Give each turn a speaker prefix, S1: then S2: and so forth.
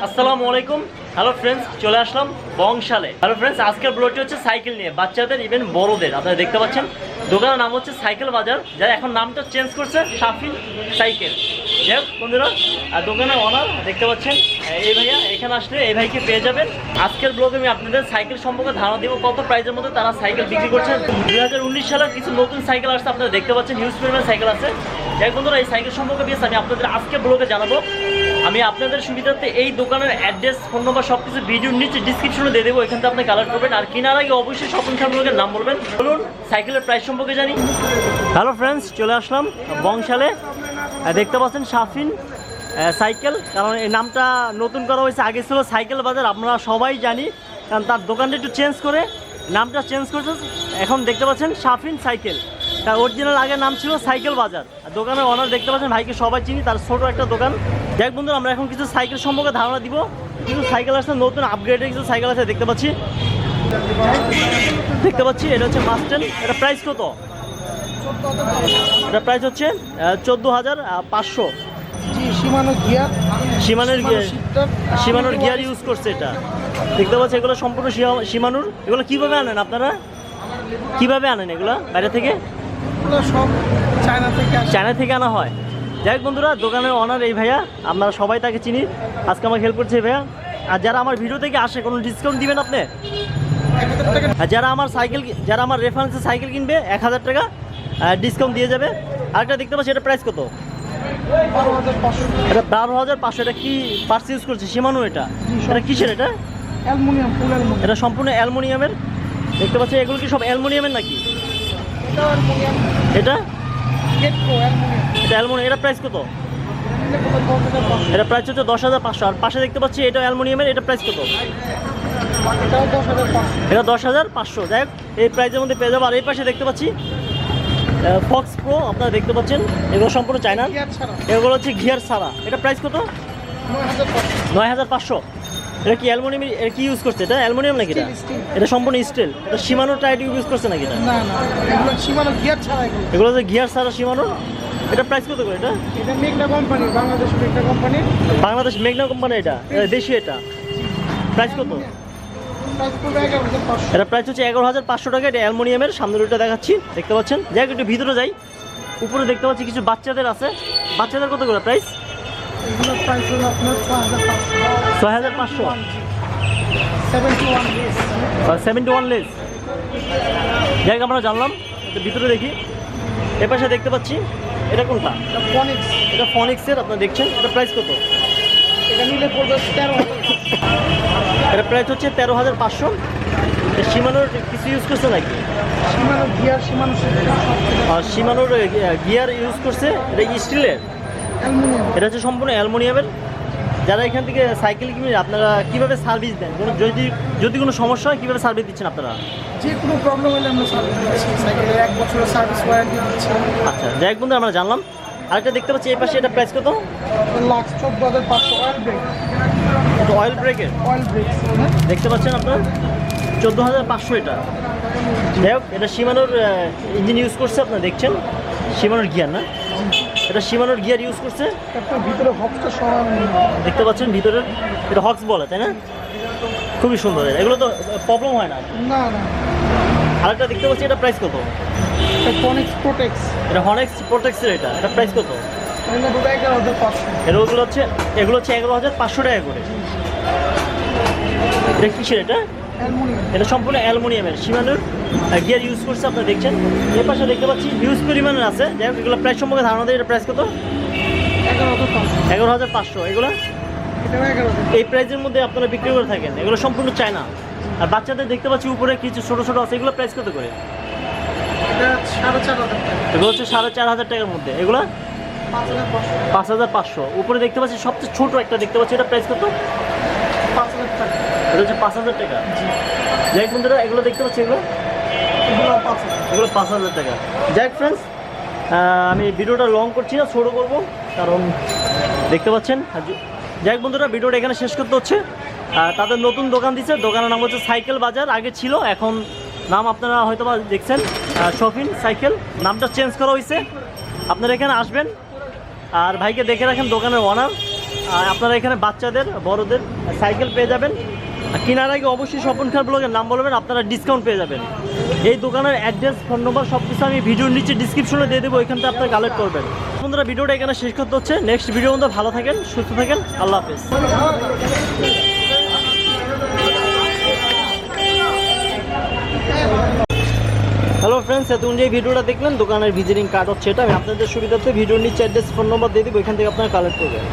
S1: আসসালামু আলাইকুম। Hello friends, চলে আসলাম বংশালে। হ্যালো ফ্রেন্ডস, আজকের ব্লগটি হচ্ছে সাইকেল নিয়ে, বাচ্চাদের ইভেন বড়দের। আপনারা দেখতে পাচ্ছেন দোকানের নাম হচ্ছে সাইকেল বাজার, যারা এখন নামটা চেঞ্জ করছে শাফিন সাইকেল। যাই হোক বন্ধুরা, আর দোকানের অনার দেখতে পাচ্ছেন এই ভাইয়া। এখানে আসলে এই ভাইকে পেয়ে যাবেন। আজকের ব্লগে আমি আপনাদের সাইকেল সম্পর্কে ধারণা দিব, কত প্রাইসের মধ্যে তারা সাইকেল বিক্রি করছে। 2019 সালের কিছু নতুন সাইকেল আসছে, আপনারা দেখতে পাচ্ছেন হিউজ পরিমাণের সাইকেল আছে। যাই হোক বন্ধুরা, এই সাইকেল সম্পর্কে আমি আপনাদের আজকে ব্লগে জানাবো। আমি আপনাদের সুবিধার্থে এই দোকানের অ্যাড্রেস, ফোন নম্বর সব কিছু ভিডিওর নিচে ডিসক্রিপশনে দিয়ে দেবো, এখান থেকে আপনি কালেক্ট করবেন। আর কেনার আগে অবশ্যই শপিং সাইকেলের নাম বলবেন। বলুন সাইকেলের প্রাইস সম্পর্কে জানি। হ্যালো ফ্রেন্ডস, চলে আসলাম বংশালে। দেখতে পাচ্ছেন শাফিন সাইকেল, কারণ এই নামটা নতুন করা হয়েছে। আগে ছিল সাইকেল বাজার, আমরা সবাই জানি, কারণ তার দোকানটা একটু চেঞ্জ করে নামটা চেঞ্জ করছে। এখন দেখতে পাচ্ছেন শাফিন সাইকেল, তার অরিজিনাল আগের নাম ছিল সাইকেল বাজার। আর দোকানের অনার দেখতে পাচ্ছেন, ভাইকে সবাই চিনি, তার ছোট একটা দোকান। দেখ বন্ধুরা, আমরা এখন কিছু সাইকেল সম্পর্কে ধারণা দিব। কিছু সাইকেল আসছে, নতুন আপগ্রেডের কিছু সাইকেল আছে দেখতে পাচ্ছি। এটা হচ্ছে মাস্টেন। এটা প্রাইস কত? এটা প্রাইস হচ্ছে 14,500। সীমানোর গিয়ার ইউজ করছে এটা, দেখতে পাচ্ছি। এগুলো সম্পূর্ণ সীমানোর। এগুলো কীভাবে আনেন আপনারা? কীভাবে আনেন এগুলো বাইরে থেকে?
S2: সব
S1: চায়না থেকে আনা হয়। যাই হোক বন্ধুরা, দোকানের অনার এই ভাইয়া, আপনারা সবাই তাকে চিনি। আজকে আমাকে হেল্প করছে এই ভাইয়া। আর যারা আমার ভিডিও থেকে আসে, কোনো ডিসকাউন্ট দিবেন আপনি? আর যারা আমার রেফারেন্সে সাইকেল কিনবে 1000 টাকা ডিসকাউন্ট দিয়ে যাবে। আরেকটা দেখতে পাচ্ছি, এটা প্রাইস কত? এটা 12,500। এটা কি পার্টস ইউজ করছে? সীমানো। এটা কিসের? এটা
S2: অ্যালুমিনিয়াম, ফুল অ্যালুমিনিয়াম।
S1: এটা সম্পূর্ণ অ্যালুমিনিয়ামের দেখতে পাচ্ছি। এগুলো কি সব অ্যালুমিনিয়ামের নাকি? এটা অ্যালুমিনিয়াম। এটা প্রাইস কত? এটা প্রাইস হচ্ছে 10,500। আর পাশে দেখতে পাচ্ছি এটা অ্যালুমিনিয়ামের। এটা প্রাইস কত? এটা 10,500। যাই হোক, এই প্রাইসের মধ্যে পেয়ে যাবো। আর এই পাশে দেখতে পাচ্ছি ফক্স প্রো, আপনারা দেখতে পাচ্ছেন। এগুলো সম্পূর্ণ চায়না, এগুলো হচ্ছে গিয়ার ছাড়া। এটা প্রাইস কত? 9,500। এটা কি অ্যালুমিনিয়াম? এটা কি ইউজ করছে? এটা অ্যালুমিনিয়াম নাকি? এটা সম্পূর্ণ স্টিল। এটা সীমানো টাইট ইউজ করছে নাকি? এটা
S2: এগুলো সীমানো গিয়ার ছাড়া।
S1: এগুলো যে গিয়ার ছাড়া সীমানো। এটা প্রাইস কত করে?
S2: এটা মেঘনা কোম্পানি, বাংলাদেশ মেঘনা কোম্পানি।
S1: বাংলাদেশ মেঘনা কোম্পানি। এটা দেশি। এটা প্রাইস কত? এটা প্রাইস হচ্ছে 11,500 টাকা। এটা অ্যালুমিনিয়ামের। সামনের ওইটা দেখাচ্ছি, দেখতে পাচ্ছেন। যাই হোক, একটু ভিতরে যাই। উপরে দেখতে পাচ্ছি কিছু বাচ্চাদের আছে। বাচ্চাদের কত করে প্রাইস?
S2: এগুলোর প্রাইস হলো আপনার
S1: 6,500। 71 লেস। যাই হোক, আমরা জানলাম। ভিতরে দেখি। এ পাশে দেখতে পাচ্ছি, এটা কোনটা? এটা ফনিক্সের, আপনারা দেখছেন। এটা প্রাইস কত?
S2: এটা নিলে পড়বে 13,000।
S1: এটা প্রাইস হচ্ছে 13,500। সীমানোর কিছু ইউজ করছে নাকি?
S2: সীমানো গিয়ার,
S1: সীমানোর গিয়ার ইউজ করছে। এটা স্টিলের, এটা হচ্ছে সম্পূর্ণ অ্যালুমিনিয়ামের। যারা এখান থেকে সাইকেল কিনবেন, আপনারা কীভাবে সার্ভিস দেন? যদি কোনো সমস্যা হয়, কীভাবে সার্ভিস দিচ্ছেন আপনারা?
S2: যে কোনো প্রবলেম হলে আমরা সার্ভিস দিচ্ছি। সাইকেলের 1 বছরের সার্ভিস ওয়ারেন্টি দিচ্ছি।
S1: আচ্ছা, যাই হোক বন্ধু, আমরা জানলাম। আরেকটা দেখতে পাচ্ছি এই পাশে, এটা প্রাইস কত?
S2: 14,500। Oil brake.
S1: অয়েল ব্রেকের দেখতে পাচ্ছেন আপনার, 14,500 এটা। যাই হোক, এটা সীমানোর ইঞ্জিন ইউজ করছে, আপনারা দেখছেন। সীমানোর গিয়ার না? এটা সীমানোর গিয়ার ইউজ করছে।
S2: ভিতরে হক্সটা সমান
S1: দেখতে পাচ্ছেন, ভিতরের এটা হক্স বলে, তাই না? খুবই সুন্দর। এগুলো তো প্রবলেম হয় না।
S2: না।
S1: আরেকটা দেখতে পাচ্ছি, এটা প্রাইস কত?
S2: ফনিক্স প্রোটেক্স।
S1: এটা হনেক্স প্রোটেক্সের। এটা প্রাইস কত? এগুলো হচ্ছে 11,500 টাকা করে। এটা কিসের? এটা সম্পূর্ণ অ্যালুমিনিয়ামের। সীমানোর গিয়ার ইউজ করছে, আপনারা দেখছেন। এর পাশে দেখতে পাচ্ছি হিউজ পরিমাণের আছে। যাই হোক, এগুলো প্রাইস সম্পর্কে ধারণা দেয়। এটা প্রাইস কত? 11,500। এগুলো এই প্রাইসের মধ্যে আপনারা বিক্রি করে থাকেন। এগুলো সম্পূর্ণ চায়না। আর বাচ্চাদের দেখতে পাচ্ছি উপরে কিছু ছোটো ছোটো আছে। এগুলো প্রাইস কত করে? এগুলো হচ্ছে 4,500 টাকার মধ্যে। এগুলো 5,500। উপরে দেখতে পাচ্ছি সবচেয়ে ছোট একটা দেখতে পাচ্ছি, এটা প্রাইস কত?
S2: 5,000 টাকা।
S1: এটা হচ্ছে 5,000 টাকা। যাই বন্ধুরা, এগুলো দেখতে পাচ্ছি, এগুলো 5,000 টাকা। যাই ফ্রেন্ডস, আমি ভিডিওটা লং করছি না, ছোটো করবো, কারণ দেখতে পাচ্ছেন। যাই বন্ধুরা, ভিডিওটা এখানে শেষ করতে হচ্ছে। তাদের নতুন দোকান দিচ্ছে, দোকানের নাম হচ্ছে সাইকেল বাজার। আগে ছিল, এখন নাম আপনারা হয়তো বা দেখছেন শাফিন সাইকেল। নামটা চেঞ্জ করা হয়েছে। আপনারা এখানে আসবেন, আর ভাইকে দেখে রাখেন, দোকানের ওনার আর আপনারা এখানে বাচ্চাদের বড়দের সাইকেল পেয়ে যাবেন। আর কেনার আগে অবশ্যই স্বপন খান ব্লগের নাম বলবেন, আপনারা ডিসকাউন্ট পেয়ে যাবেন। এই দোকানের অ্যাড্রেস, ফোন নম্বর সব কিছু আমি ভিডিওর নিচে ডিসক্রিপশনে দিয়ে দেবো, ওইখান থেকে আপনারা কালেক্ট করবেন। বন্ধুরা ভিডিওটা এখানে শেষ করতে হচ্ছে। নেক্সট ভিডিও মধ্যে ভালো থাকেন, সুস্থ থাকেন, আল্লাহ হাফেজ। হ্যালো ফ্রেন্ডস, এতক্ষণ যে ভিডিওটা দেখলেন দোকানের ভিজিটিং কার্ড হচ্ছে এটা, আমি আপনাদের সুবিধার্থে ভিডিওর নিচে অ্যাড্রেস, ফোন নম্বর দিয়ে দেবো, ওইখান থেকে আপনারা কালেক্ট করবেন।